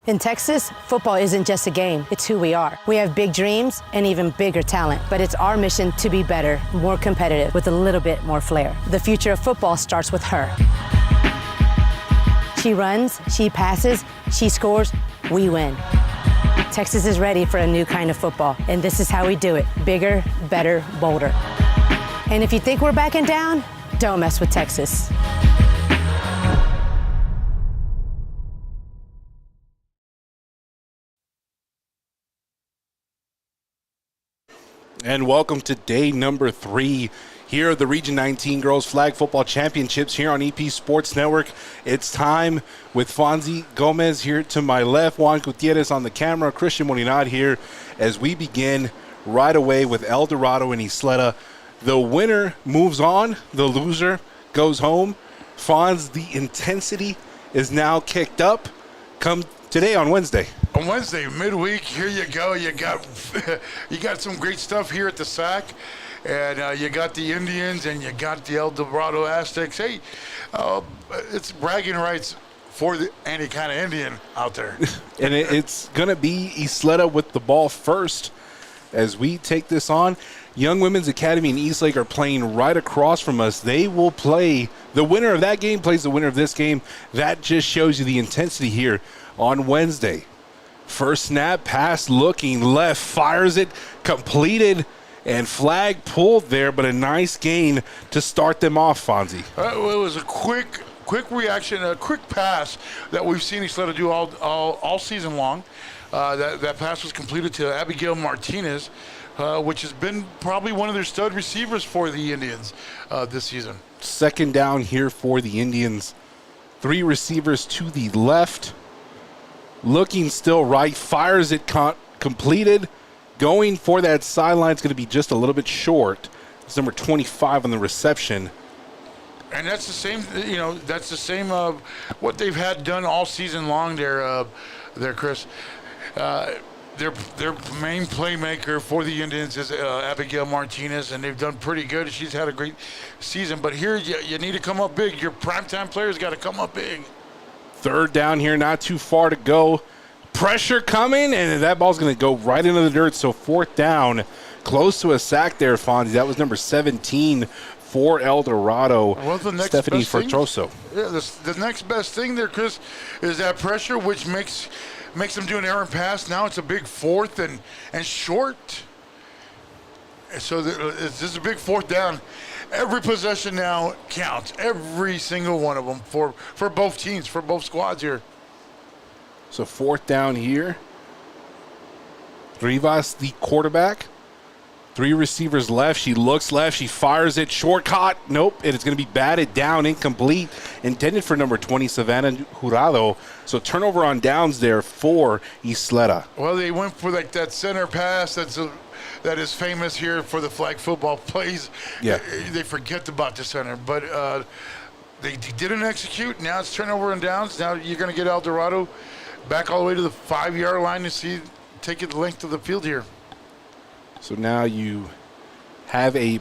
In Texas, football isn't just a game, it's who we are. We have big dreams and even bigger talent, but it's our mission to be better, more competitive, with a little bit more flair. The future of football starts with her. She runs, she passes, she scores, we win. Texas is ready for a new kind of football, and this is how we do it. Bigger, better, bolder. And if you think we're backing down, don't mess with Texas. And welcome to day number 3 here at the Region 19 Girls Flag Football Championships here on EP Sports Network. It's time with Fonzie Gomez here to my left, Juan Gutierrez on the camera, Christian Molinar here as we begin right away with El Dorado and Ysleta. The winner moves on, the loser goes home. Fonz, the intensity is now kicked up. Come today on Wednesday. On Wednesday, midweek, here you go. You got some great stuff here at the SAC, and you got the Indians, and you got the El Dorado Aztecs. Hey, it's bragging rights for any kind of Indian out there. And it's going to be Ysleta with the ball first as we take this on. Young Women's Academy and Eastlake are playing right across from us. They will play. The winner of that game plays the winner of this game. That just shows you the intensity here on Wednesday. First snap, pass, looking left, fires it, completed, and flag pulled there, but a nice gain to start them off, Fonzie. Well, it was a quick reaction, a quick pass that we've seen Ysleta do all season long. That pass was completed to Abigail Martinez, which has been probably one of their stud receivers for the Indians this season. Second down here for the Indians. 3 receivers to the left. Looking still right, fires it, completed. Going for that sideline is going to be just a little bit short. It's number 25 on the reception. And that's the same, that's the same what they've had done all season long there, Chris. Their main playmaker for the Indians is Abigail Martinez, and they've done pretty good. She's had a great season. But here you need to come up big. Your primetime players got to come up big. Third down here, not too far to go. Pressure coming, and that ball's going to go right into the dirt. So fourth down, close to a sack there, Fonzie. That was number 17 for El Dorado, Stephanie Fortroso. Yeah, the next best thing there, Chris, is that pressure, which makes them do an errant pass. Now it's a big fourth and short. So this is a big fourth down. Every possession now counts. Every single one of them for both teams, for both squads here. So fourth down here. Rivas, the quarterback. 3 receivers left. She looks left. She fires it. Short caught. Nope. It is going to be batted down. Incomplete. Intended for number 20, Savannah Jurado. So turnover on downs there for Ysleta. Well, they went for that center pass that is famous here for the flag football plays. Yeah. They forget about the center. But they didn't execute. Now it's turnover on downs. Now you're going to get El Dorado back all the way to the 5-yard line to take it the length of the field here. So now you have a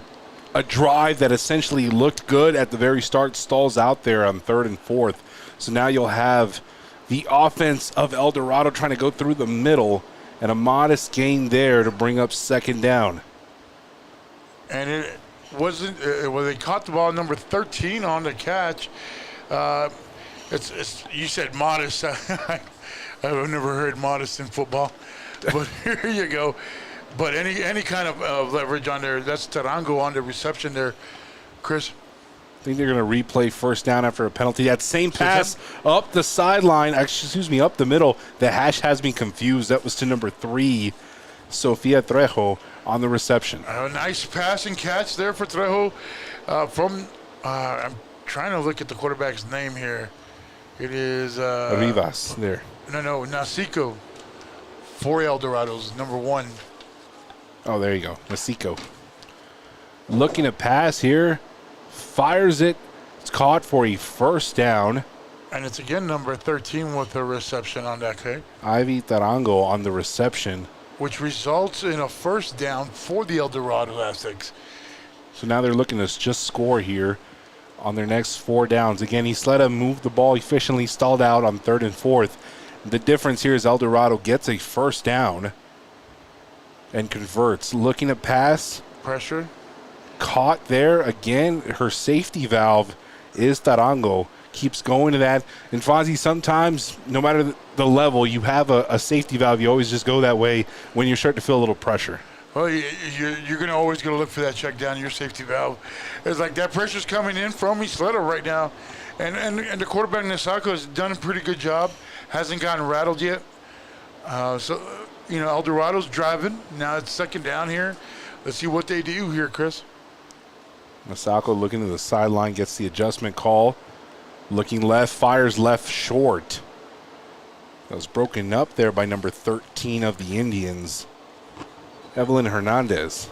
drive that essentially looked good at the very start, stalls out there on 3rd and 4th. So now you'll have the offense of El Dorado trying to go through the middle, and a modest gain there to bring up second down. And it wasn't they caught the ball number 13 on the catch. It's you said modest. I've never heard modest in football, but here you go. But any kind of leverage on there, that's Tarango on the reception there, Chris. I think they're going to replay first down after a penalty. That same pass up the sideline, up the middle. The hash has been confused. That was to number 3, Sofia Trejo on the reception. A nice pass and catch there for Trejo. I'm trying to look at the quarterback's name here. It is Rivas there. No, Nasico for El Dorado's number 1. Oh, there you go, Nasico. Looking to pass here. Fires it. It's caught for a first down. And it's again number 13 with a reception on that kick. Ivy Tarango on the reception. Which results in a first down for the El Dorado Aztecs. So now they're looking to just score here on their next 4 downs. Again, Ysleta moved the ball efficiently, stalled out on 3rd and 4th. The difference here is El Dorado gets a first down and converts. Looking to pass. Pressure. Caught there. Again, her safety valve is Tarango. Keeps going to that. And Fonzie, sometimes, no matter the level, you have a safety valve. You always just go that way when you start to feel a little pressure. Well, you're going to always going to look for that check down your safety valve. It's like that pressure's coming in from YSLETA right now. And the quarterback, Nisako, has done a pretty good job. Hasn't gotten rattled yet. El Dorado's driving. Now it's second down here. Let's see what they do here, Chris. Nisako looking to the sideline, gets the adjustment call. Looking left, fires left short. That was broken up there by number 13 of the Indians, Evelyn Hernandez.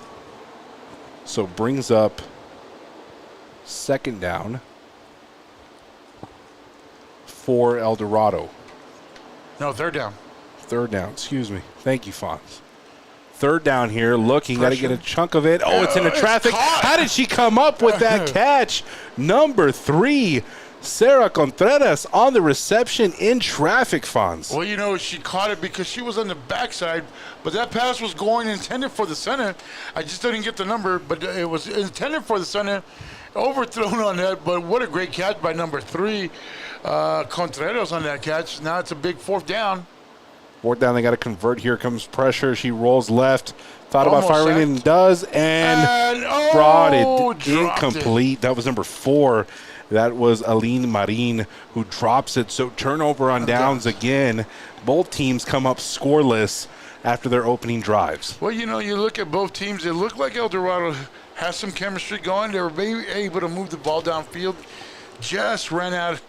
So brings up second down for El Dorado. No, third down. Third down, excuse me. Thank you, Fonz. Third down here, looking, got to get a chunk of it. Oh, it's into traffic. How did she come up with that catch? Number 3, Sarah Contreras on the reception in traffic, Fonz. Well, she caught it because she was on the backside, but that pass was going intended for the center. I just didn't get the number, but it was intended for the center. Overthrown on that, but what a great catch by number 3, Contreras on that catch. Now it's a big fourth down. Fourth down, they got to convert. Here comes pressure. She rolls left. Thought about firing and does, and brought it incomplete. That was number 4. That was Aline Marin who drops it. So turnover on downs again. Both teams come up scoreless after their opening drives. Well, you look at both teams. It looked like El Dorado has some chemistry going. They were maybe able to move the ball downfield. Just ran out,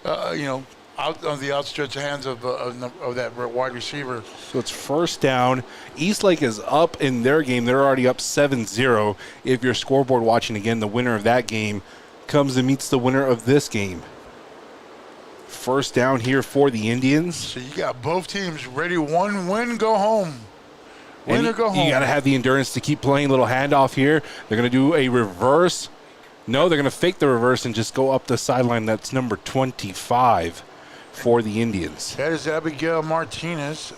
out on the outstretched hands of that wide receiver. So it's first down. Eastlake is up in their game. They're already up 7-0. If you're scoreboard watching again, the winner of that game comes and meets the winner of this game. First down here for the Indians. So you got both teams ready. One win, go home. Win or go home. You got to have the endurance to keep playing. Little handoff here. They're going to do a reverse. No, they're going to fake the reverse and just go up the sideline. That's number 25 for the Indians. That is Abigail Martinez.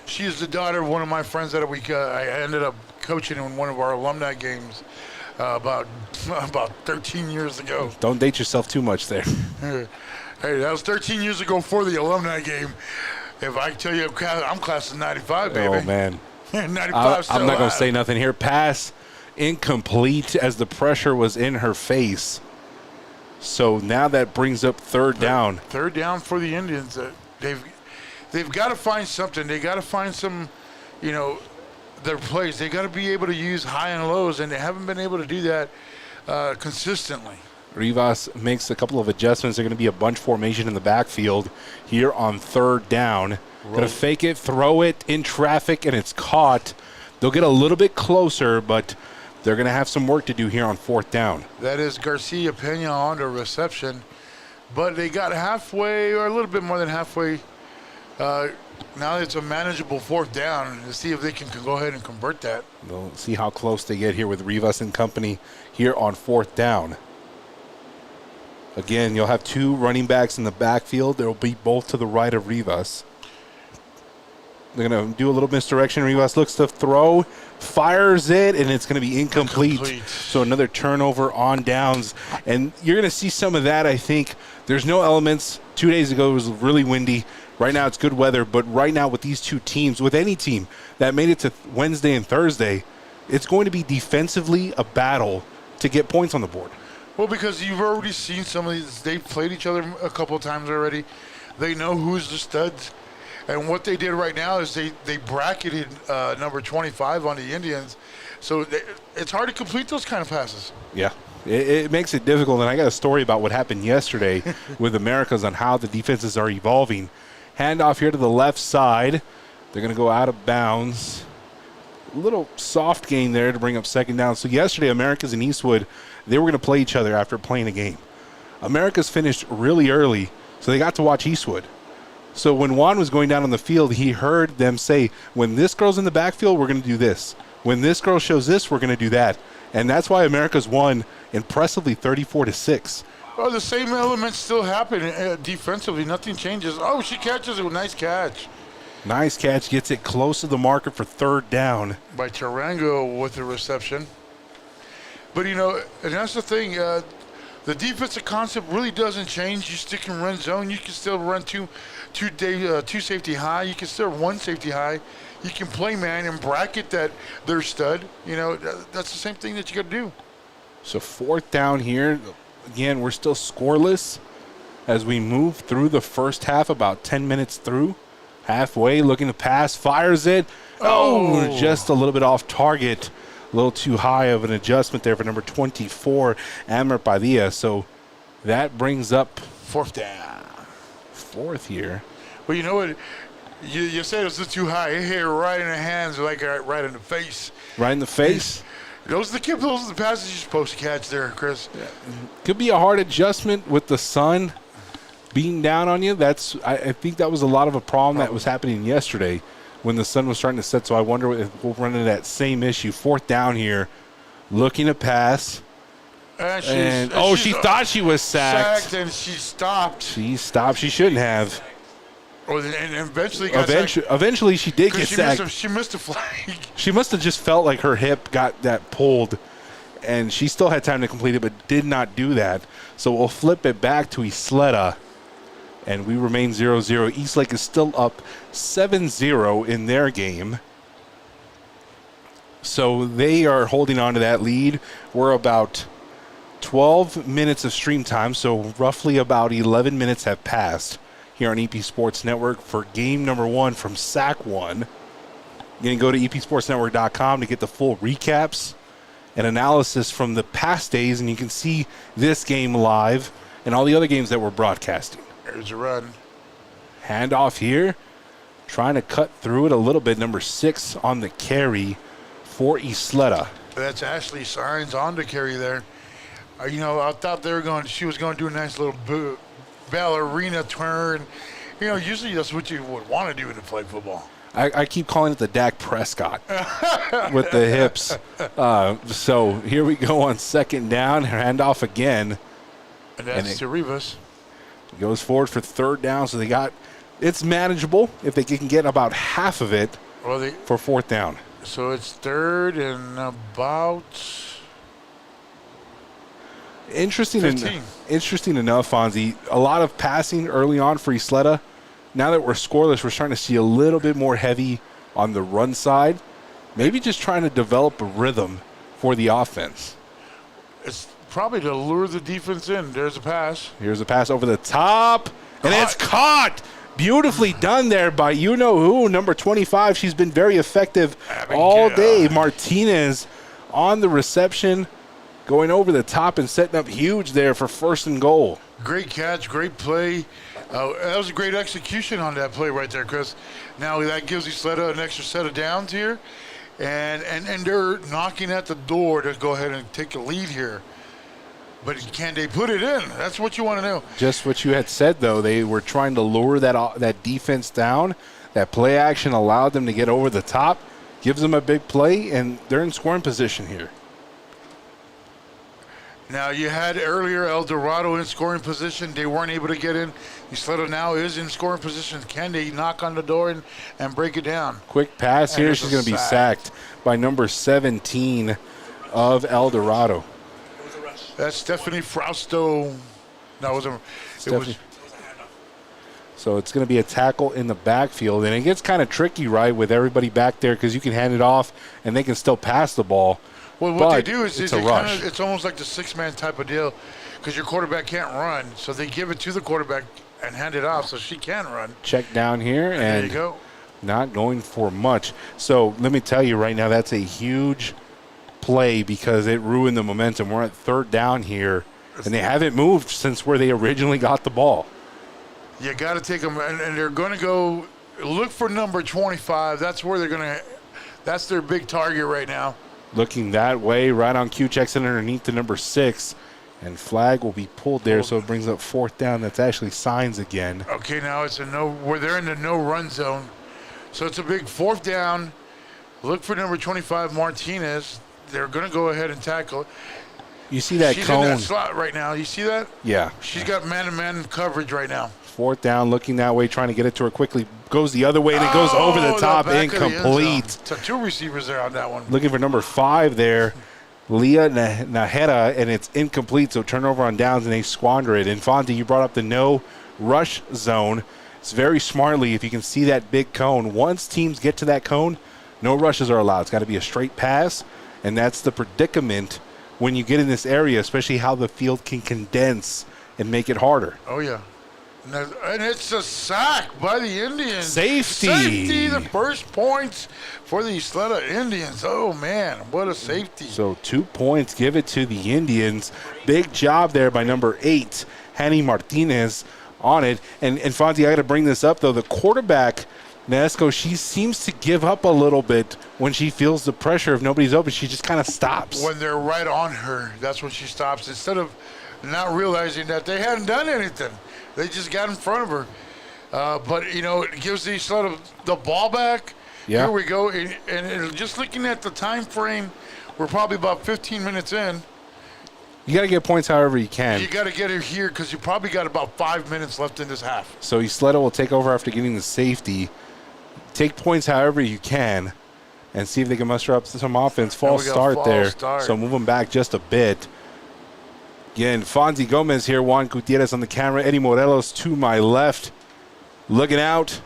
She is the daughter of one of my friends that I ended up coaching in one of our alumni games about 13 years ago. Don't date yourself too much there. Hey, that was 13 years ago for the alumni game. If I tell you I'm class of 95, baby. Oh, man. 95 I'm not going to say nothing here. Pass incomplete as the pressure was in her face. So now that brings up third down. Third down for the Indians. They've got to find something. They got to find some, their plays. They got to be able to use high and lows, and they haven't been able to do that consistently. Rivas makes a couple of adjustments. They're going to be a bunch formation in the backfield here on third down. Going to fake it, throw it in traffic, and it's caught. They'll get a little bit closer, but they're going to have some work to do here on fourth down. That is Garcia Pena on the reception, but they got halfway or a little bit more than halfway. Now it's a manageable fourth down to see if they can go ahead and convert that. We'll see how close they get here with Rivas and company here on fourth down. Again, you'll have 2 running backs in the backfield. They'll be both to the right of Rivas. They're going to do a little misdirection. Rivas looks to throw, fires it, and it's going to be incomplete. So another turnover on downs. And you're going to see some of that, I think. There's no elements. 2 days ago, it was really windy. Right now, it's good weather. But right now, with these 2 teams, with any team that made it to Wednesday and Thursday, it's going to be defensively a battle to get points on the board. Well, because you've already seen some of these. They've played each other a couple of times already. They know who's the studs. And what they did right now is they bracketed number 25 on the Indians. So it's hard to complete those kind of passes. Yeah, it makes it difficult. And I got a story about what happened yesterday with Americas on how the defenses are evolving. Handoff here to the left side. They're going to go out of bounds. A little soft game there to bring up second down. So yesterday, Americas and Eastwood, they were going to play each other after playing a game. Americas finished really early, so they got to watch Eastwood. So when Juan was going down on the field, he heard them say, when this girl's in the backfield, we're going to do this. When this girl shows this, we're going to do that. And that's why Americas won impressively 34-6. Oh, the same elements still happen defensively. Nothing changes. Oh, she catches it with a nice catch. Nice catch. Gets it close to the marker for third down. By Tarango with the reception. But, you know, and that's the thing. The defensive concept really doesn't change. You stick in run zone. You can still run two safety high. You can still one safety high. You can play man and bracket that their stud. You know, that's the same thing that you got to do. So fourth down here. Again, we're still scoreless as we move through the first half, about 10 minutes through. Halfway, looking to pass, fires it. Oh, just a little bit off target. A little too high of an adjustment there for number 24, Amer Padilla. So that brings up fourth down. Fourth here. Well, you know what? You said it was too high. It hit her right in the hands, like right in the face. Right in the face? Those are the passes you're supposed to catch there, Chris. Yeah. Could be a hard adjustment with the sun beating down on you. I think that was a lot of a problem that was happening yesterday when the sun was starting to set. So I wonder if we'll run into that same issue. Fourth down here, looking to pass. And she thought she was sacked. And she stopped. She stopped. She shouldn't have. And eventually eventually she did get sacked. She missed a flag. She must have just felt like her hip got that pulled, and she still had time to complete it, but did not do that. So we'll flip it back to YSLETA, and we remain 0-0. Eastlake is still up 7-0 in their game. So they are holding on to that lead. We're about 12 minutes of stream time, so roughly about 11 minutes have passed here on EP Sports Network for game number 1 from SAC 1. You can go to epsportsnetwork.com to get the full recaps and analysis from the past days, and you can see this game live and all the other games that we're broadcasting. There's a run. Handoff here, trying to cut through it a little bit. Number 6 on the carry for YSLETA. That's Ashley Signs on the carry there. You know, I thought she was going to do a nice little ballerina turn. You know, usually that's what you would want to do in the flag football. I keep calling it the Dak Prescott with the hips. So here we go on second down. Handoff again. And that's to Rivas. Goes forward for third down. So it's manageable if they can get about half of it for fourth down. So it's third and about... Interesting enough, Fonzie. A lot of passing early on for YSLETA. Now that we're scoreless, we're starting to see a little bit more heavy on the run side. Maybe just trying to develop a rhythm for the offense. It's probably to lure the defense in. There's a pass. Here's a pass over the top. And it's caught. Beautifully done there by you-know-who, number 25. She's been very effective all day. Martinez on the reception, going over the top and setting up huge there for first and goal. Great catch, great play. That was a great execution on that play right there, Chris. Now that gives YSLETA an extra set of downs here, and they're knocking at the door to go ahead and take a lead here. But can they put it in? That's what you want to know. Just what you had said, though. They were trying to lure that defense down. That play action allowed them to get over the top, gives them a big play, and they're in scoring position here. Now, you had earlier El Dorado in scoring position. They weren't able to get in. YSLETA now is in scoring position. Can they knock on the door and break it down? Quick pass here. She's going to be sacked by number 17 of El Dorado. That's Stephanie Frausto. No, it wasn't. So it's going to be a tackle in the backfield. And it gets kind of tricky, right, with everybody back there because you can hand it off and they can still pass the ball. Well, what they do is it's almost like the six-man type of deal because your quarterback can't run. So they give it to the quarterback and hand it off so she can run. Check down here. And there you go. Not going for much. So let me tell you right now, that's a huge play because it ruined the momentum. We're at third down here, and they haven't moved since where they originally got the ball. You got to take them, and they're going to go look for number 25. That's where they're going to – that's their big target right now. Looking that way, right on cue, checks in underneath the number 6, and flag will be pulled there, so it brings up fourth down. That's actually Signs again. Okay, now it's where they're in the no-run zone. So it's a big fourth down. Look for number 25, Martinez. They're going to go ahead and tackle. You see that She's cone? in that slot right now. You see that? Yeah. She's got man-to-man coverage right now. 4th down, looking that way, trying to get it to her quickly. Goes the other way, and it goes over the top, incomplete. So 2 receivers there on that one. Looking for number 5 there, Leah Nahera, and it's incomplete, so turnover on downs, and they squander it. And Fonzie, you brought up the no rush zone. It's very smartly, if you can see that big cone. Once teams get to that cone, no rushes are allowed. It's got to be a straight pass, and that's the predicament when you get in this area, especially how the field can condense and make it harder. Oh, yeah. And it's a sack by the Indians. Safety. Safety, the first points for the Ysleta Indians. Oh, man, what a safety. So 2 points, give it to the Indians. Big job there by number 8, Hanny Martinez on it. And Fonzie, I got to bring this up, though. The quarterback, Nesco, she seems to give up a little bit when she feels the pressure. If nobody's open, she just kind of stops. When they're right on her, that's when she stops. Instead of not realizing that they hadn't done anything. They just got in front of her. But, you know, it gives the sort of the ball back. Yeah. Here we go. And just looking at the time frame, we're probably about 15 minutes in. You got to get points however you can. You got to get her here because you probably got about 5 minutes left in this half. So Ysleta will take over after getting the safety. Take points however you can and see if they can muster up some offense. False start there. So move them back just a bit. Again, Fonzie Gomez here, Juan Gutierrez on the camera, Eddie Morelos to my left. Looking out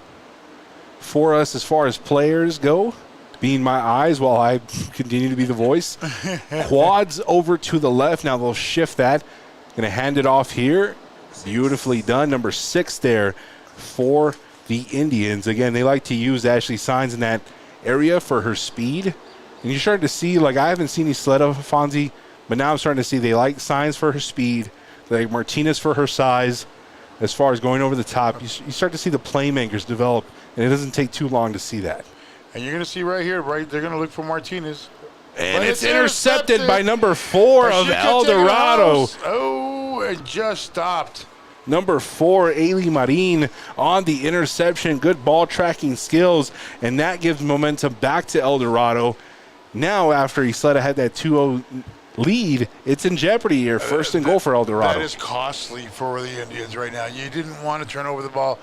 for us as far as players go, being my eyes while I continue to be the voice. Quads over to the left. Now they'll shift that. Going to hand it off here. Beautifully done. Number 6 there for the Indians. Again, they like to use Ashley Signs in that area for her speed. And you're starting to see, like, I haven't seen Ysleta, Fonzie, but now I'm starting to see they like Signs for her speed. They like Martinez for her size. As far as going over the top, you start to see the playmakers develop, and it doesn't take too long to see that. And you're going to see right here, right, they're going to look for Martinez. And it's intercepted by number 4 of El Dorado. Oh, it just stopped. Number 4, Ailey Marin on the interception. Good ball tracking skills, and that gives momentum back to El Dorado. Now, after Ysleta had that 2-0 lead, it's in jeopardy here. First and goal for El Dorado. That is costly for the Indians right now. You didn't want to turn over the ball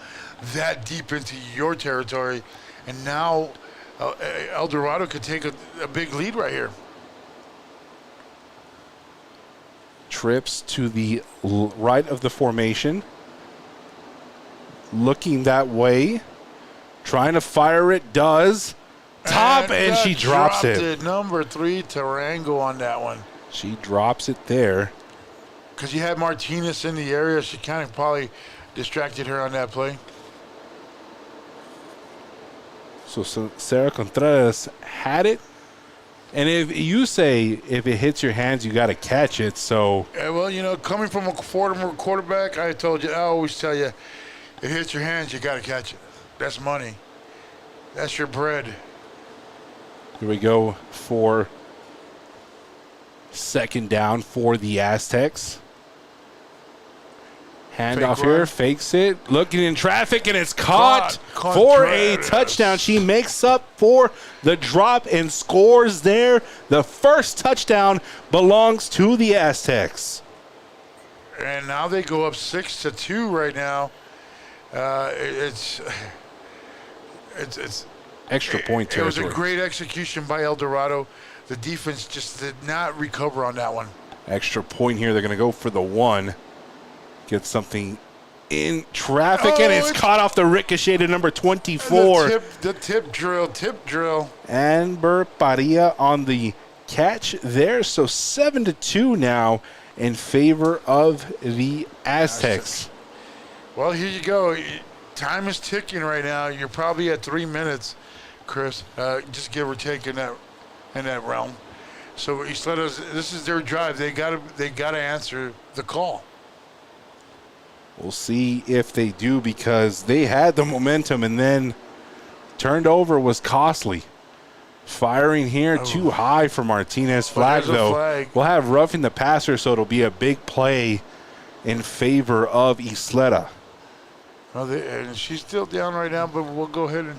that deep into your territory, and now El Dorado could take a big lead right here. Trips to the right of the formation. Looking that way. Trying to fire it. Does. Top, and she drops it. Number 3, Tarango on that one. She drops it there. Because you had Martinez in the area, she kind of probably distracted her on that play. So Sarah Contreras had it. And if you say if it hits your hands, you got to catch it. So, yeah, well, you know, coming from a former quarterback, I always tell you, if it hits your hands, you got to catch it. That's money. That's your bread. Here we go for second down for the Aztecs. Handoff here, fakes it, looking in traffic, and it's caught for a touchdown. She makes up for the drop and scores there. The first touchdown belongs to the Aztecs. And now they go up 6-2 right now. It's extra point territory. It was a great execution by El Dorado. The defense just did not recover on that one. Extra point here. They're going to go for the 1. Get something in traffic, and it's caught off the ricochet to number 24. The tip drill. Amber Paria on the catch there. So 7-2 now in favor of the Aztecs. Well, here you go. Time is ticking right now. You're probably at 3 minutes, Chris. Just give or take in that realm. So this is their drive. They gotta answer the call. We'll see if they do, because they had the momentum and then turned over was costly. Firing here too high for Martinez. Flag though. We'll have roughing the passer, so it'll be a big play in favor of Ysleta. Well, and she's still down right now, but we'll go ahead and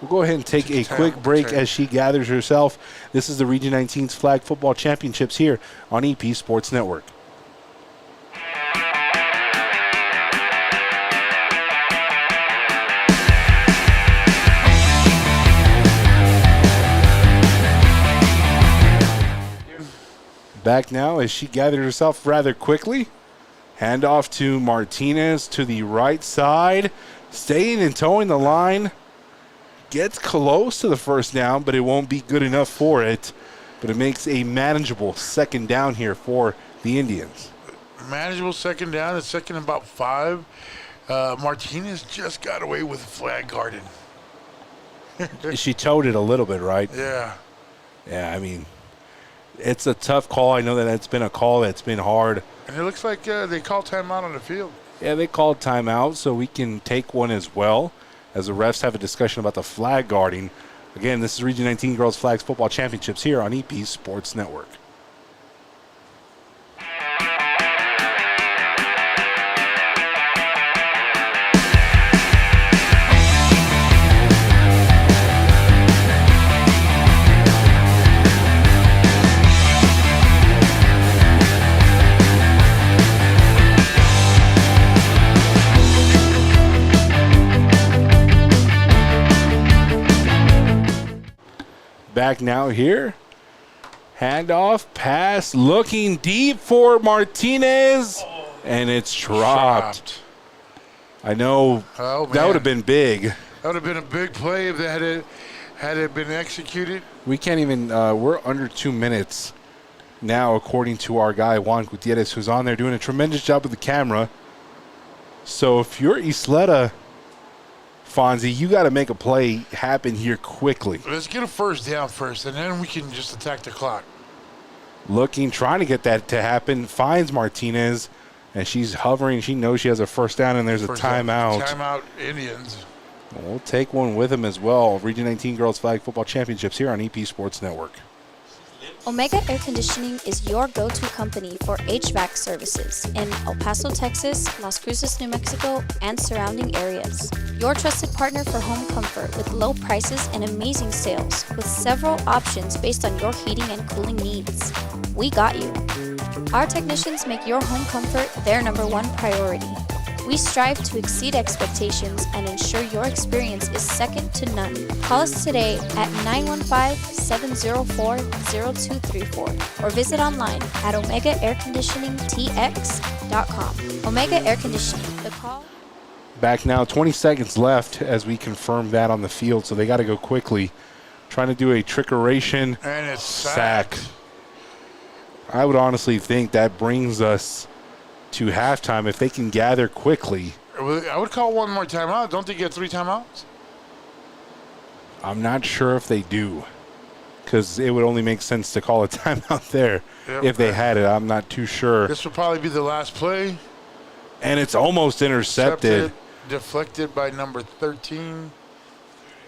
We'll go ahead and take a quick break as she gathers herself. This is the Region 19's Flag Football Championships here on EP Sports Network. Back now as she gathered herself rather quickly. Handoff to Martinez to the right side. Staying and towing the line. Gets close to the first down, but it won't be good enough for it. But it makes a manageable second down here for the Indians. Manageable second down. It's second and about 5. Martinez just got away with flag guarding. She towed it a little bit, right? Yeah. Yeah, I mean, it's a tough call. I know that it's been a call that's been hard. And it looks like they called timeout on the field. Yeah, they called timeout, so we can take one as well as the refs have a discussion about the flag guarding. Again, this is Region 19 Girls Flags Football Championships here on EP Sports Network. Back now here. Handoff, pass, looking deep for Martinez, and it's dropped. I know that would have been big. That would have been a big play if had it been executed. We can't even, we're under 2 minutes now, according to our guy, Juan Gutierrez, who's on there doing a tremendous job with the camera. So if you're Ysleta, Fonzie, you got to make a play happen here quickly. Let's get a first down first, and then we can just attack the clock. Looking, trying to get that to happen, finds Martinez, and she's hovering. She knows she has a first down, and there's a timeout. Timeout, Indians. We'll take one with them as well. Region 19 Girls Flag Football Championships here on EP Sports Network. Omega Air Conditioning is your go-to company for HVAC services in El Paso, Texas, Las Cruces, New Mexico, and surrounding areas. Your trusted partner for home comfort with low prices and amazing sales with several options based on your heating and cooling needs. We got you. Our technicians make your home comfort their #1 priority. We strive to exceed expectations and ensure your experience is second to none. Call us today at 915-704-0234 or visit online at OmegaAirConditioningTX.com. Omega Air Conditioning, the call. Back now, 20 seconds left as we confirm that on the field, so they got to go quickly. Trying to do a trickeration. And it's sacked. I would honestly think that brings us to halftime if they can gather quickly. I would call one more timeout. Don't they get 3 timeouts? I'm not sure if they do, because it would only make sense to call a timeout there if they had it. I'm not too sure. This will probably be the last play. And it's almost intercepted. Deflected by number 13.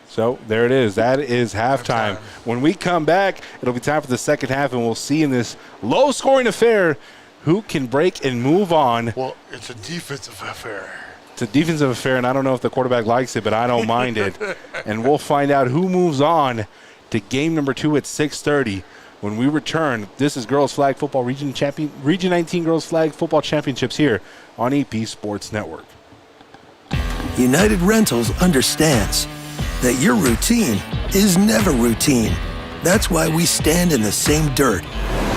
So there it is. That is halftime. When we come back, it'll be time for the second half, and we'll see in this low-scoring affair who can break and move on. Well, it's a defensive affair. It's a defensive affair, and I don't know if the quarterback likes it, but I don't mind it. And we'll find out who moves on to game number 2 at 6:30 when we return. This is Girls Flag Football Region 19 Girls Flag Football Championships here on EP Sports Network. United Rentals understands that your routine is never routine. That's why we stand in the same dirt,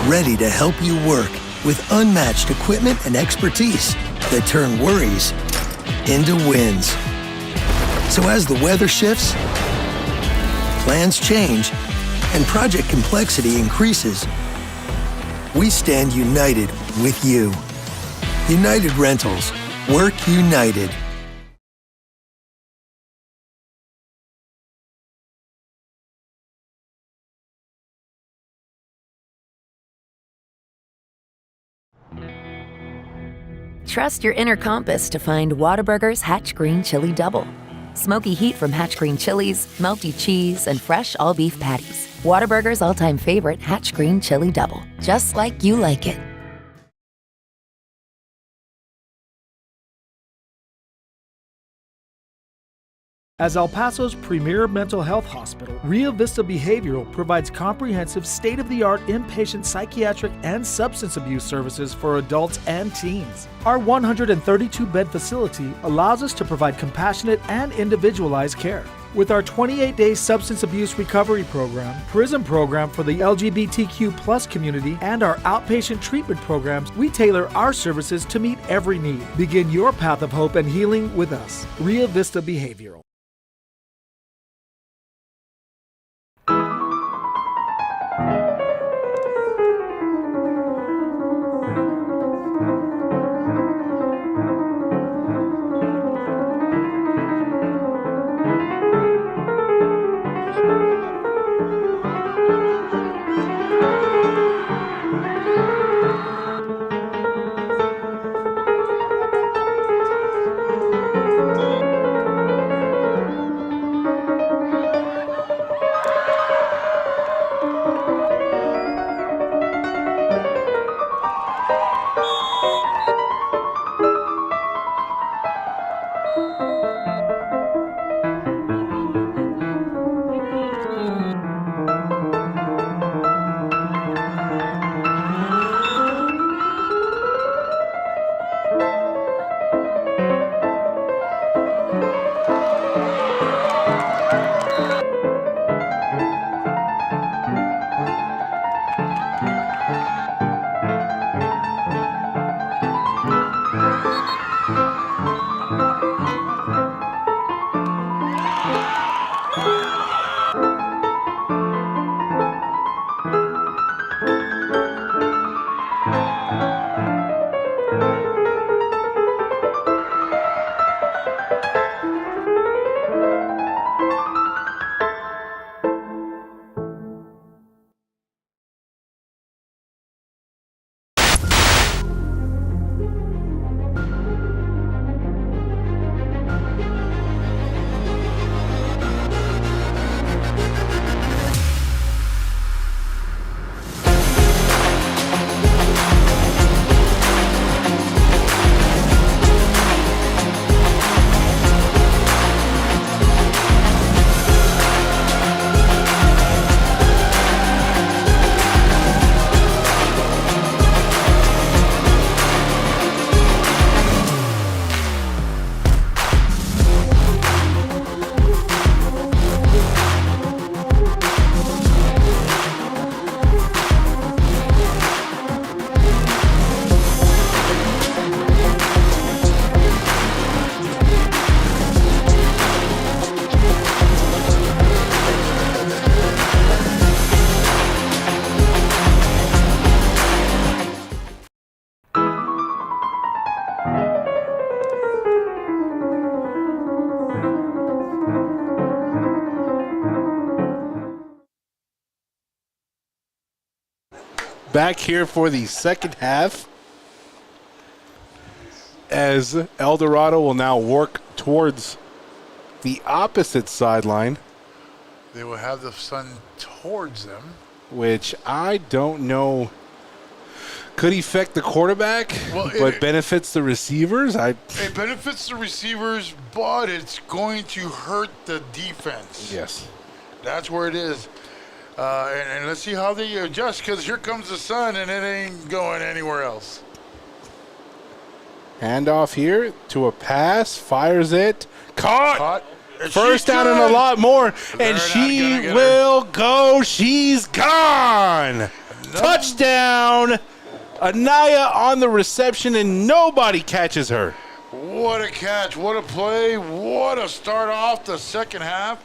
ready to help you work with unmatched equipment and expertise that turn worries into wins. So as the weather shifts, plans change, and project complexity increases, we stand united with you. United Rentals. Work united. Trust your inner compass to find Whataburger's Hatch Green Chili Double. Smoky heat from Hatch Green chilies, melty cheese, and fresh all-beef patties. Whataburger's all-time favorite Hatch Green Chili Double. Just like you like it. As El Paso's premier mental health hospital, Rio Vista Behavioral provides comprehensive, state-of-the-art inpatient psychiatric and substance abuse services for adults and teens. Our 132-bed facility allows us to provide compassionate and individualized care. With our 28-day substance abuse recovery program, prison program for the LGBTQ+ community, and our outpatient treatment programs, we tailor our services to meet every need. Begin your path of hope and healing with us. Rio Vista Behavioral. Back here for the second half, as El Dorado will now work towards the opposite sideline. They will have the sun towards them, which I don't know could affect the quarterback, but benefits the receivers. It benefits the receivers, but it's going to hurt the defense. Yes. That's where it is. And let's see how they adjust, because here comes the sun, and it ain't going anywhere else. Handoff here to a pass, fires it, caught. First down and a lot more, and she will go. She's gone. Touchdown. Anaya on the reception, and nobody catches her. What a catch. What a play. What a start off the second half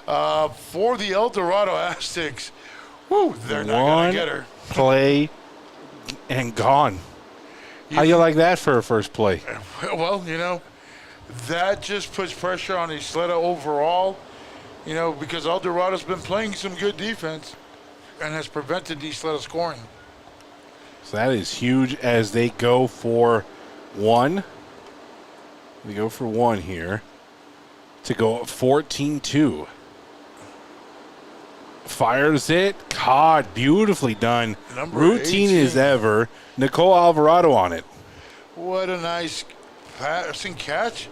for the El Dorado Aztecs. Woo, they're not going to get her. Play and gone. How you like that for a first play? Well, you know, that just puts pressure on Ysleta overall, you know, because El Dorado's been playing some good defense and has prevented Ysleta scoring. So that is huge as they go for one. They go for one here to go 14-2. Fires it. Caught. Beautifully done. Number Routine 18. as ever. Nicole Alvarado on it. What a nice passing catch.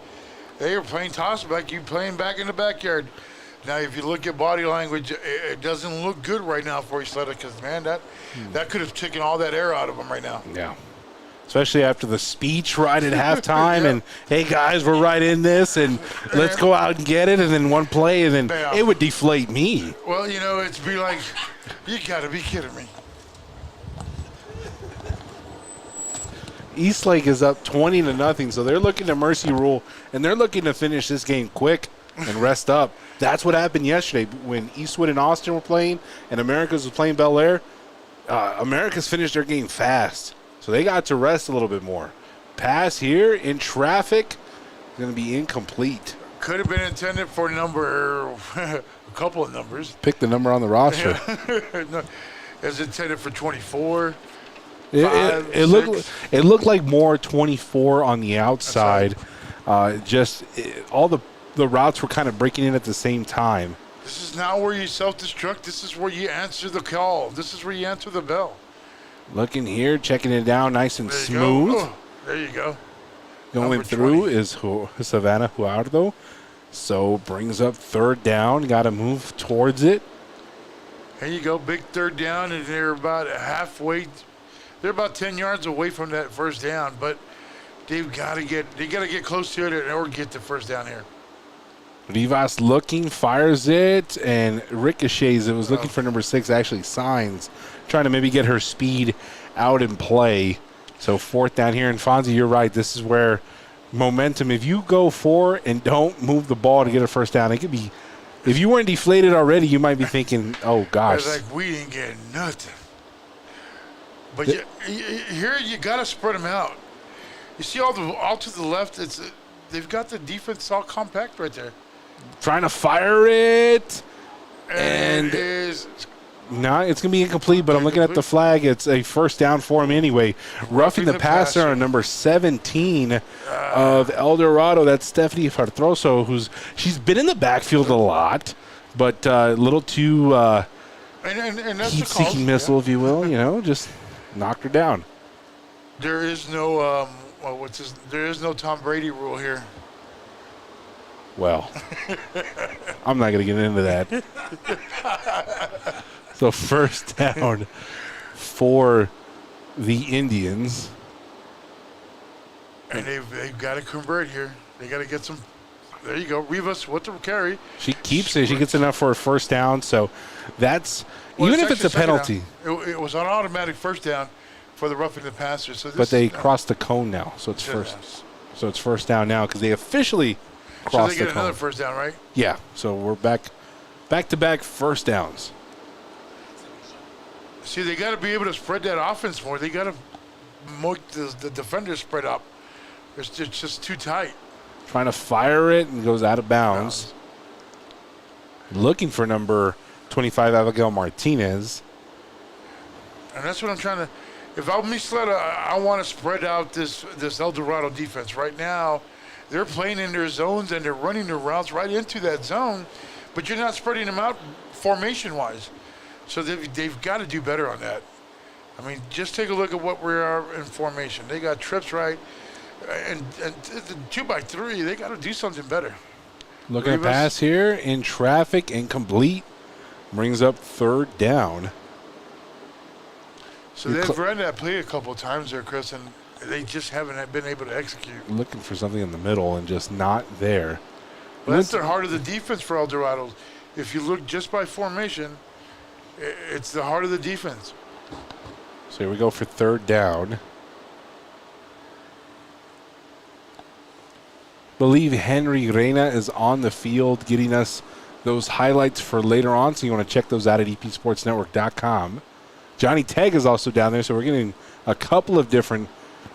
They are playing toss back. You playing back in the backyard. Now, if you look at body language, it doesn't look good right now for YSLETA because, man, that could have taken all that air out of them right now. Yeah. Especially after the speech right at halftime and, hey, guys, we're right in this, and let's go out and get it, and then one play, and then Bam. it would deflate me. Well, you know, it's be like, you got to be kidding me. Eastlake is up 20-0, so they're looking to mercy rule, and they're looking to finish this game quick and rest up. That's what happened yesterday when Eastwood and Austin were playing and Americas was playing Bel Air. Americas finished their game fast, so they got to rest a little bit more. Pass here in traffic is going to be incomplete. Could have been intended for a couple of numbers. Pick the number on the roster. No, it's intended for 24. It looked like more 24 on the outside. All the routes were kind of breaking in at the same time. This is not where you self-destruct. This is where you answer the call. This is where you answer the bell. Looking here, checking it down nice and There you smooth. go. Oh, there you go. Going Number through 20. is Savannah Huardo. So brings up third down. Got to move towards it. Here you go. Big third down, and they're about halfway. They're about 10 yards away from that first down, but they got to get close to it in order to get the first down here. Rivas looking, fires it, and ricochets. It was looking for number 6, actually signs, trying to maybe get her speed out in play. So fourth down here. And Fonzie, you're right. This is where momentum, if you go for and don't move the ball to get a first down, it could be, if you weren't deflated already, you might be thinking, oh, gosh. It's like, we ain't getting nothing. But here you got to spread them out. You see all to the left, they've got the defense all compact right there. Trying to fire it. And it's no, it's going to be incomplete, but I'm looking at the flag. It's a first down for him anyway. Roughing the passer on number 17 of El Dorado. That's Stephanie Fartroso, she's been in the backfield a lot, but a little too and that's heat-seeking missile, if you will, just knocked her down. There is no there is no Tom Brady rule here. Well, I'm not going to get into that. So first down for the Indians. And they've got to convert here. They got to get some. There you go. Rivas with the carry. She keeps it. She gets enough for a first down. So that's, even if it's a penalty. It was an automatic first down for the roughing the passer. So But they crossed the cone now. So it's first. So it's first down now because they officially crossed the cone. So they get another first down, right? Yeah. So we're back-to-back first downs. See, they got to be able to spread that offense more. They got to make the defenders spread up. It's just too tight. Trying to fire it and goes out of bounds. Looking for number 25, Abigail Martinez. And that's what I'm trying to. If I'm YSLETA, I want to spread out this El Dorado defense. Right now, they're playing in their zones and they're running their routes right into that zone, but you're not spreading them out formation-wise. So they've got to do better on that. I mean, just take a look at what we are in formation. They got trips right, and the 2x3. They got to do something better. Looking at pass here in traffic, incomplete. Brings up third down. So they've run that play a couple of times there, Chris, and they just haven't been able to execute. Looking for something in the middle and just not there. Well, that's the heart of the defense for El Dorado. If you look just by formation, it's the heart of the defense. So here we go for third down. Believe Henry Reina is on the field getting us those highlights for later on, so you want to check those out at epsportsnetwork.com. Johnny Tagg is also down there, so we're getting a couple of different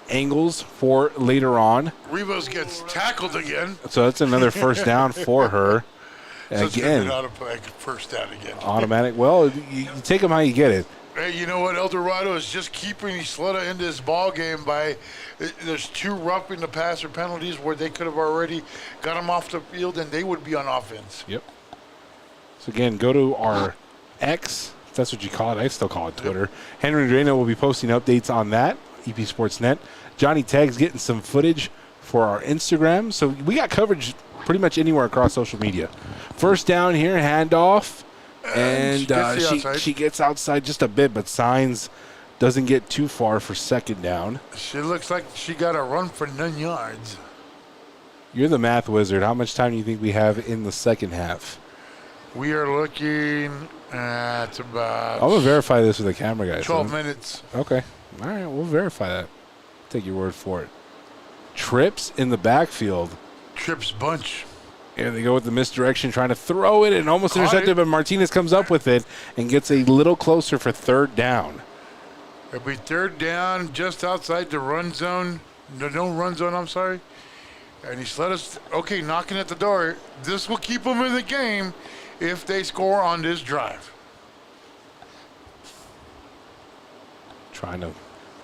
angles for later on. Rivas gets tackled again. So that's another first down for her. So again, first down again. Automatic. Well, you take them how you get it. Hey, you know what? El Dorado is just keeping YSLETA in this ball game by there's 2 roughing the passer penalties where they could have already got them off the field and they would be on offense. Yep. So again, go to our X. If that's what you call it. I still call it Twitter. Yep. Henry Reina will be posting updates on that. EP Sports Net. Johnny Tagg's getting some footage for our Instagram. So we got coverage pretty much anywhere across social media. First down here, handoff. And she gets outside just a bit, but Signs doesn't get too far for second down. She looks like she got a run for 9 yards. You're the math wizard. How much time do you think we have in the second half? We are looking at about... I'm going to verify this with the camera guys. 12 minutes. Okay. All right, we'll verify that. Take your word for it. Trips in the backfield. Trips bunch. And they go with the misdirection, trying to throw it and almost intercepted, but Martinez comes up with it and gets a little closer for third down. It'll be third down just outside the run zone. No run zone, I'm sorry. And he's let us, okay, knocking at the door. This will keep them in the game if they score on this drive. Trying to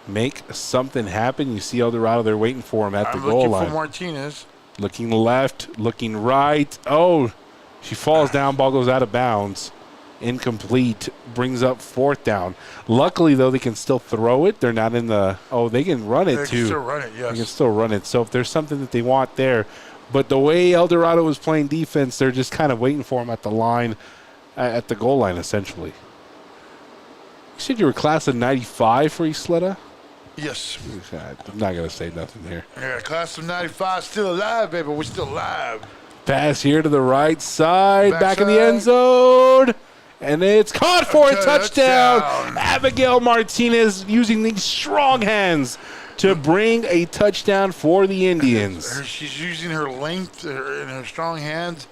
make something happen. You see El Dorado, they're waiting for him at the goal line. I'm looking for Martinez. Looking left, looking right. Oh, she falls down, ball goes out of bounds. Incomplete, brings up fourth down. Luckily, though, they can still throw it. They're not in the, they can run it, too. They can still run it, yes. They can still run it. So if there's something that they want there. But the way El Dorado was playing defense, they're just kind of waiting for him at the line, at the goal line, essentially. You said you were class of 95 for YSLETA? Yes. I'm not going to say nothing here. Yeah, class of 95, still alive, baby. We're still alive. Pass here to the right side, back in the Backside. end zone. And it's caught for a touchdown. Abigail Martinez using these strong hands to bring a touchdown for the Indians. She's using her length and her strong hands.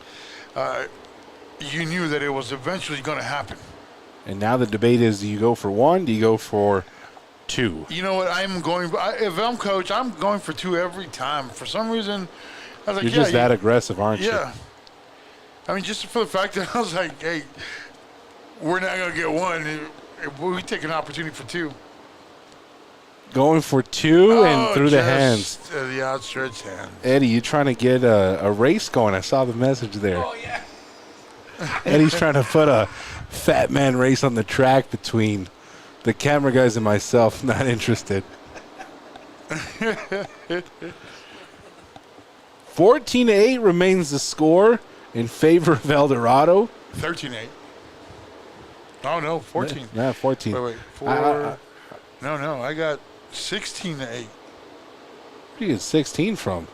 You knew that it was eventually going to happen. And now the debate is, do you go for one? Do you go for two? You know what? If I'm coach, I'm going for two every time. For some reason, I was like, You're just that aggressive, aren't you? Yeah. I mean, just for the fact that I was like, hey, we're not going to get one. We take an opportunity for two. Going for two and through the hands. The outstretched hand. Eddie, you trying to get a race going? I saw the message there. Oh, yeah. Eddie's trying to put a fat man race on the track between the camera guys and myself. Not interested. 14-8 remains the score in favor of El Dorado. 13-8. Oh, no, 14. Yeah, 14. Wait, 4. No, I got 16-8. Where do you get 16 from?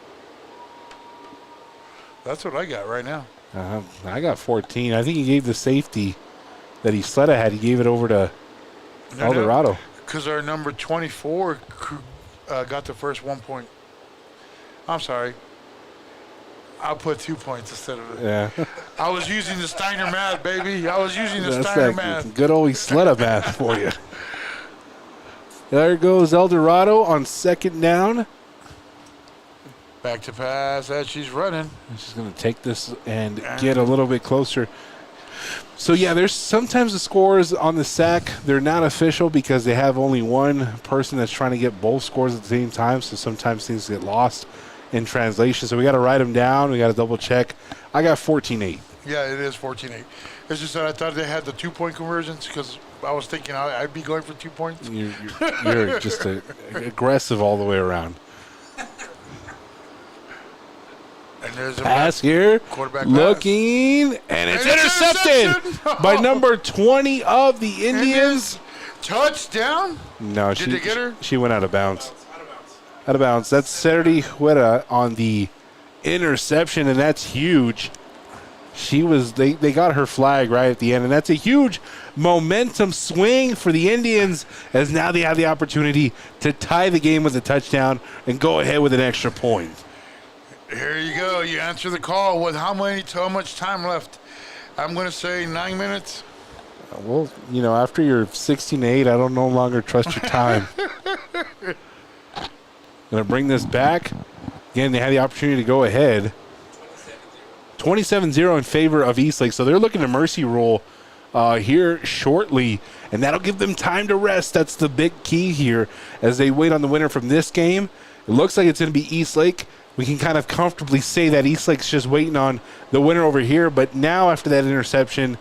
That's what I got right now. I got 14. I think he gave the safety that YSLETA had. He gave it over to El Dorado. Because our number 24 got the first 1 point. I'm sorry. I'll put 2 points instead of it. Yeah. I was using the Steiner math, baby. I was using the Steiner math. Good old YSLETA math for you. There goes El Dorado on second down. Back to pass as she's running. She's going to take this and get a little bit closer. So, yeah, there's sometimes the scores on the sack, they're not official because they have only one person that's trying to get both scores at the same time, so sometimes things get lost in translation. So we got to write them down. We got to double check. I got 14-8. Yeah, it is 14-8. It's just that I thought they had the 2-point conversions because I was thinking I'd be going for 2 points. You're just aggressive all the way around. And there's a pass here, looking, and it's intercepted by number 20 of the Indians. Touchdown? No, Did they get her? She went out of bounds. Out of bounds. That's G31 on the interception, and that's huge. They got her flag right at the end, and that's a huge momentum swing for the Indians as now they have the opportunity to tie the game with a touchdown and go ahead with an extra point. Here you go. You answer the call. With how much time left? I'm going to say 9 minutes. Well, after you're 16-8, I don't no longer trust your time. Going to bring this back. Again, they had the opportunity to go ahead. 27-0 in favor of Eastlake. So they're looking to mercy roll here shortly, and that'll give them time to rest. That's the big key here as they wait on the winner from this game. It looks like it's going to be Eastlake. We can kind of comfortably say that Eastlake's just waiting on the winner over here, but now after that interception,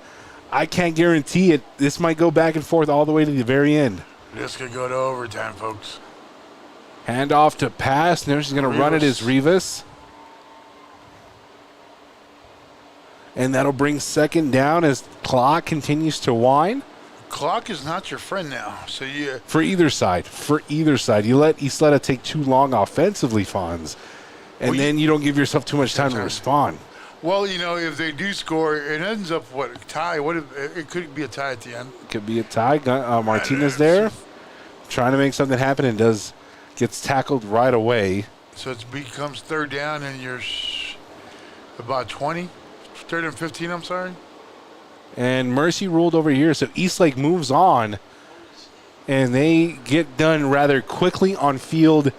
I can't guarantee it. This might go back and forth all the way to the very end. This could go to overtime, folks. Hand off to pass. Now she's going to run it as Rivas. And that'll bring second down as clock continues to wind. Clock is not your friend now. So you For either side. You let Ysleta take too long offensively, Fonz. And then you don't give yourself too much time to respond. Well, you know, if they do score, it ends up a tie. It could be a tie at the end. Could be a tie. Martinez there, trying to make something happen, and gets tackled right away. So it becomes third down, and you're about 20, third and 15. I'm sorry. And Mercy ruled over here, so Eastlake moves on, and they get done rather quickly on field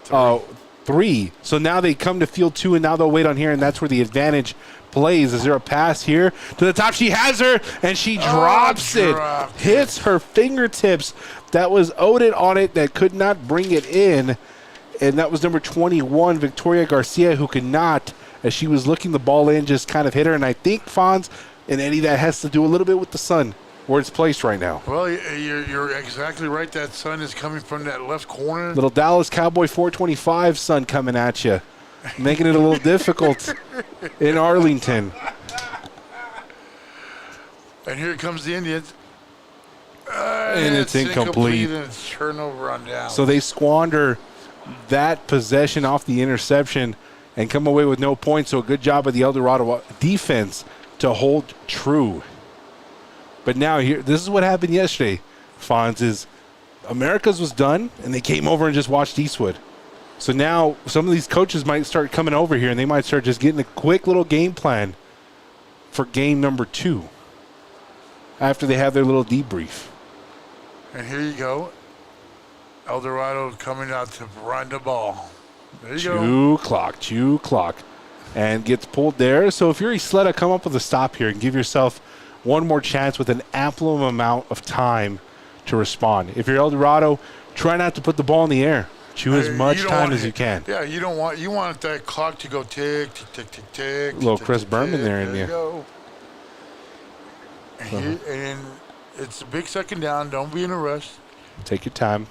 3. So now they come to field 2, and now they'll wait on here, and that's where the advantage plays. Is there a pass here to the top? She has her, and she drops it. Hits her fingertips. That was Odin on it that could not bring it in, and that was number 21, Victoria Garcia, who could not, as she was looking the ball in, just kind of hit her. And I think, Fonz and Eddie, that has to do a little bit with the sun, where it's placed right now. Well, you're exactly right. That sun is coming from that left corner. Little Dallas Cowboy 425 sun coming at you, making it a little difficult in Arlington. And here comes the Indians. And it's incomplete. And it's turnover on down. So they squander that possession off the interception and come away with no points. So a good job of the El Dorado defense to hold true. But now here, this is what happened yesterday, Fonz, is America's was done, and they came over and just watched Eastwood. So now some of these coaches might start coming over here, and they might start just getting a quick little game plan for game number 2 after they have their little debrief. And here you go. El Dorado coming out to run the ball. There you go. Chew clock. And gets pulled there. So if you're Ysleta, come up with a stop here and give yourself one more chance with an ample amount of time to respond. If you're El Dorado, try not to put the ball in the air. Chew as much time as you can. Yeah, you want that clock to go tick, tick, tick, tick, tick. A little Chris Berman there in you. Go. And it's a big second down. Don't be in a rush. Take your time.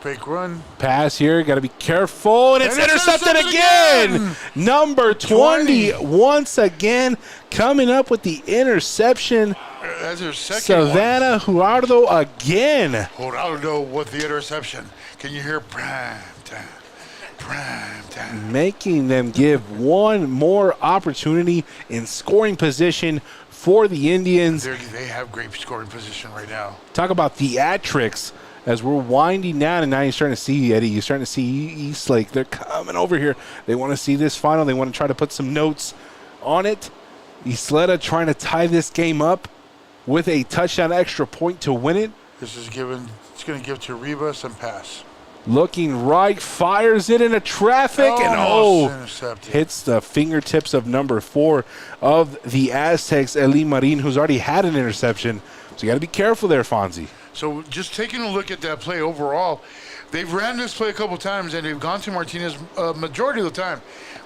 Fake run. Pass here. Got to be careful. And it's intercepted again. Number 20 once again coming up with the interception. That's her second Savannah Gerardo again. Gerardo with the interception. Can you hear prime time? Prime time. Making them give one more opportunity in scoring position for the Indians. They have great scoring position right now. Talk about theatrics as we're winding down, and now you're starting to see, Eddie, you're starting to see Eastlake. They're coming over here. They want to see this final. They want to try to put some notes on it. Ysleta trying to tie this game up with a touchdown extra point to win it. This is it's going to give to Rivas and pass. Looking right, fires it into traffic, and hits the fingertips of number 4 of the Aztecs, Eli Marin, who's already had an interception. So you got to be careful there, Fonzie. So just taking a look at that play overall, they've ran this play a couple times, and they've gone to Martinez majority of the time.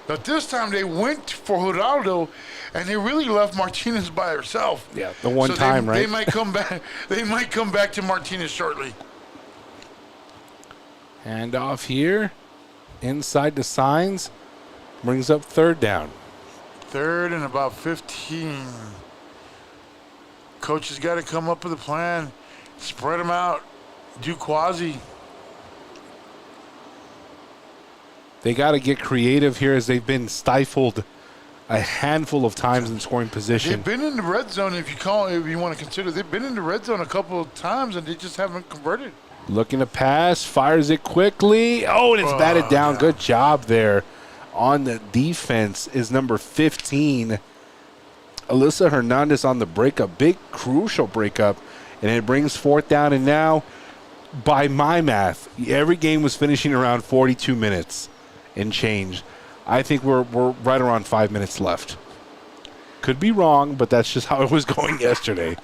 But this time they went for Geraldo, and they really left Martinez by herself. Yeah, the one time, right? They might come back. They might come back to Martinez shortly. Hand off here, inside the signs, brings up third down. Third and about 15. Coach has got to come up with a plan. Spread them out. Do quasi. They got to get creative here as they've been stifled a handful of times in scoring position. They've been in the red zone, if you want to consider. They've been in the red zone a couple of times, and they just haven't converted. Looking to pass, fires it quickly. Oh, and it's batted down. Good job there on the defense is number 15, Alyssa Hernandez on the breakup. Big, crucial breakup. And it brings fourth down. And now, by my math, every game was finishing around 42 minutes and change. I think we're right around 5 minutes left. Could be wrong, but that's just how it was going yesterday.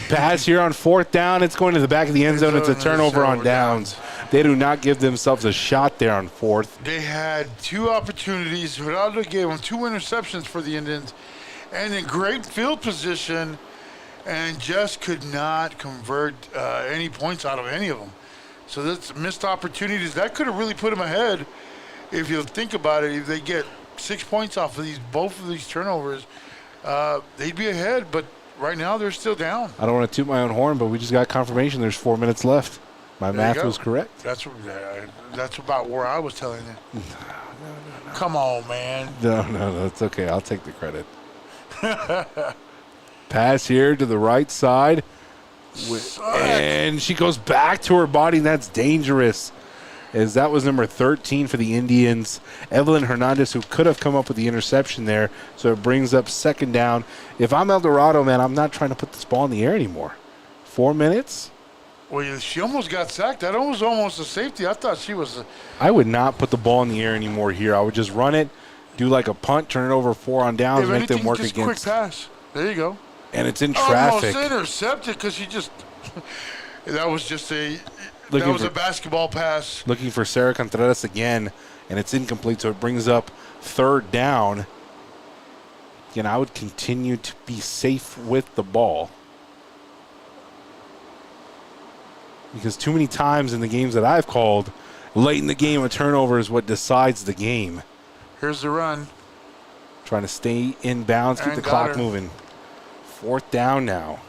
Pass here on fourth down. It's going to the back of the end zone. It's a turnover on downs. They do not give themselves a shot there on fourth. They had 2 opportunities. Geraldo gave them 2 interceptions for the Indians and in great field position and just could not convert any points out of any of them. So that's missed opportunities. That could have really put them ahead if you think about it. If they get 6 points off of both of these turnovers, they'd be ahead. But right now they're still down. I don't want to toot my own horn, but we just got confirmation there's 4 minutes left. My math was correct. That's about where I was telling you. Come on, man. No, it's okay. I'll take the credit. Pass here to the right side. And she goes back to her body, and that's dangerous. As that was number 13 for the Indians, Evelyn Hernandez, who could have come up with the interception there. So it brings up second down. If I'm El Dorado, man, I'm not trying to put this ball in the air anymore. 4 minutes? Well, she almost got sacked. That was almost a safety. I thought she was. I would not put the ball in the air anymore here. I would just run it, do like a punt, turn it over 4 on downs, if make anything, them work just against. Quick pass. There you go. And it's in traffic. Almost intercepted because she just. That was just a basketball pass. Looking for Sarah Contreras again, and it's incomplete, so it brings up third down. Again, I would continue to be safe with the ball. Because too many times in the games that I've called, late in the game, a turnover is what decides the game. Here's the run. Trying to stay in bounds, keep the clock moving. Fourth down now.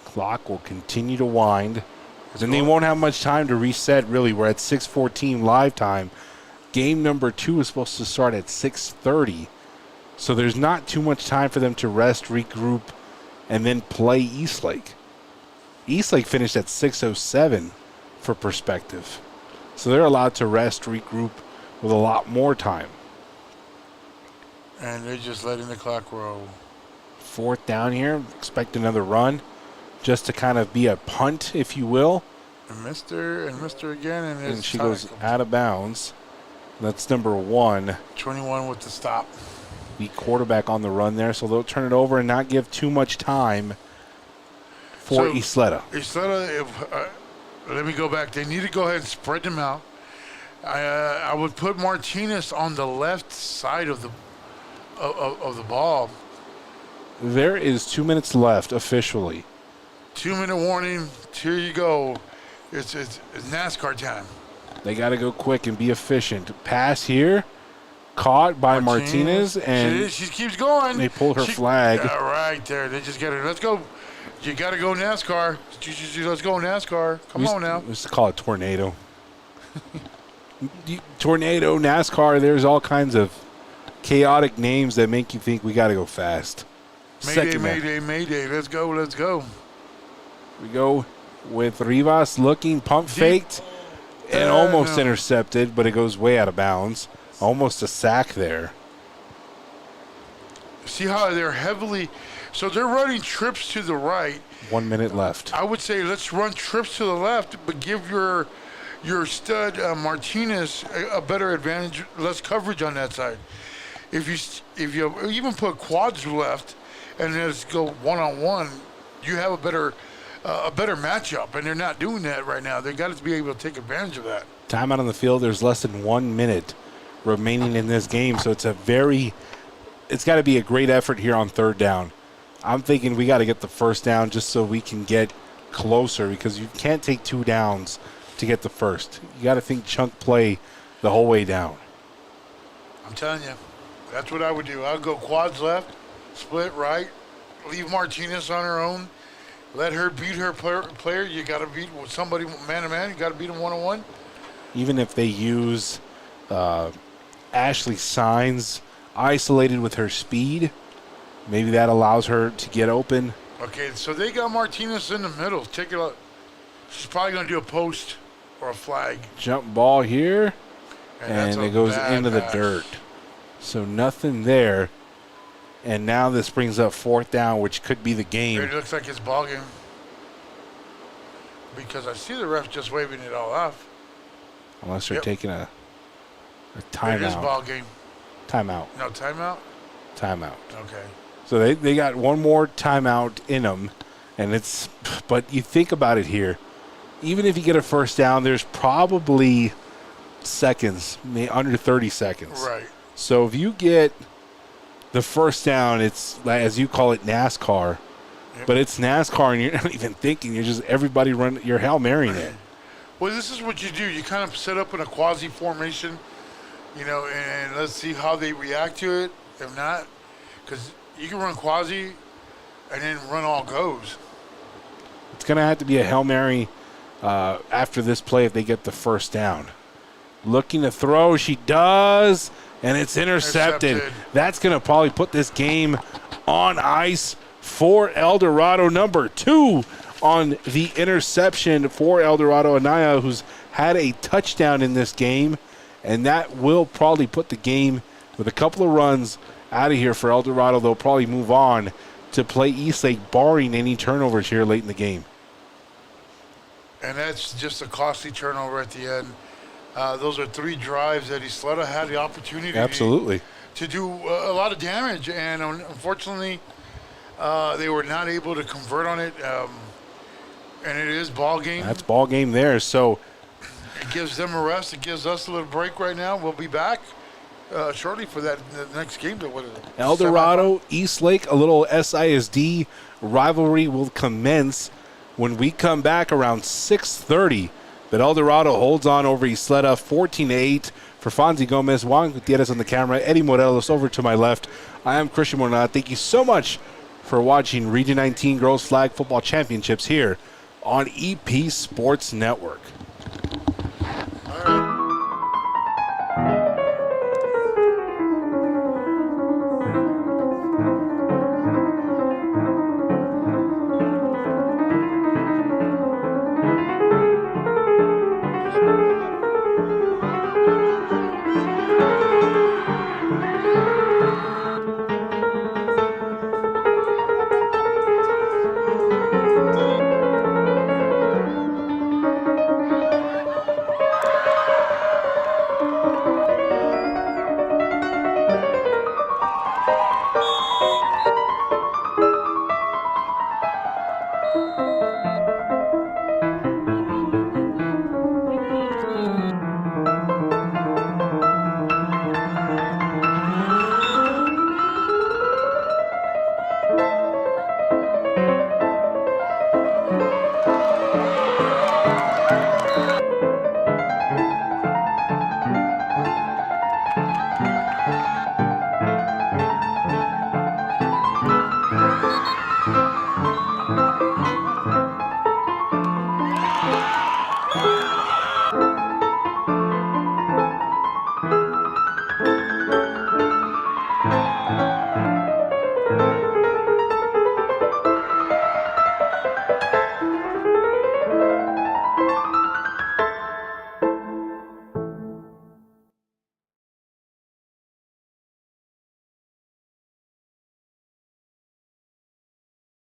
Clock will continue to wind. Then they won't have much time to reset, really. We're at 6:14 live time. Game number 2 is supposed to start at 6:30. So there's not too much time for them to rest, regroup, and then play Eastlake. Eastlake finished at 6:07 for perspective. So they're allowed to rest, regroup with a lot more time. And they're just letting the clock roll. Fourth down here. Expect another run just to kind of be a punt, if you will. And Mr. again. And she goes out of bounds. That's number 1. 21 with the stop. The quarterback on the run there, so they'll turn it over and not give too much time for Ysleta. Let me go back. They need to go ahead and spread them out. I would put Martinez on the left side of the ball. There is 2 minutes left officially. 2-minute warning. Here you go. It's NASCAR time. They got to go quick and be efficient. Pass here. Caught by Martinez, and she keeps going. They pulled her flag. Right there. They just get her. Let's go. You got to go NASCAR. Let's go NASCAR. Come on now. We used to call it tornado. Tornado, NASCAR, there's all kinds of chaotic names that make you think we got to go fast. Mayday. Let's go. We go with Rivas looking, pump faked, and almost intercepted, but it goes way out of bounds. Almost a sack there. See how they're heavily – so they're running trips to the right. 1 minute left. I would say let's run trips to the left, but give your stud Martinez a better advantage, less coverage on that side. If you even put quads left and let's go one-on-one, you have a better matchup, and they're not doing that right now. They got to be able to take advantage of that. Timeout on the field. There's less than 1 minute remaining in this game, so it's got to be a great effort here on third down. I'm thinking we got to get the first down just so we can get closer, because you can't take 2 downs to get the first. You got to think chunk play the whole way down. I'm telling you, that's what I would do. I'd go quads left, split right, leave Martinez on her own, let her beat her player. You got to beat somebody man-to-man. You got to beat them one-on-one. Even if they use Ashley Signs isolated with her speed, maybe that allows her to get open. Okay, so they got Martinez in the middle. Check it out. She's probably going to do a post or a flag. Jump ball here, and it goes into the dirt. So nothing there. And now this brings up fourth down, which could be the game. It looks like it's ball game. Because I see the ref just waving it all off. Unless they're taking a timeout. It is ball game. Timeout. No, timeout? Timeout. Okay. So they got one more timeout in them. But you think about it here. Even if you get a first down, there's probably seconds, under 30 seconds. Right. So if you get the first down, it's, as you call it, NASCAR. But it's NASCAR, and you're not even thinking. You're just everybody run. You're Hail Marying it. Well, this is what you do. You kind of set up in a quasi formation, and let's see how they react to it. If not, because you can run quasi and then run all goes. It's going to have to be a Hail Mary after this play if they get the first down. Looking to throw. She does, and it's intercepted. That's going to probably put this game on ice for El Dorado. Number 2 on the interception for El Dorado. Anaya, who's had a touchdown in this game, and that will probably put the game with a couple of runs out of here for El Dorado. They'll probably move on to play Eastlake, barring any turnovers here late in the game. And that's just a costly turnover at the end. Those are 3 drives that Ysleta had the opportunity to do a lot of damage, and unfortunately they were not able to convert on it. And it is ball game. That's ball game there. So it gives them a rest. It gives us a little break right now. We'll be back shortly for the next game. El Dorado, Eastlake, a little SISD rivalry will commence when we come back around 6:30. But El Dorado holds on over Ysleta 14-8 for Fonzie Gomez, Juan Gutierrez on the camera, Eddie Morelos over to my left. I am Christian Mornada. Thank you so much for watching Region 19 Girls Flag Football Championships here on EP Sports Network.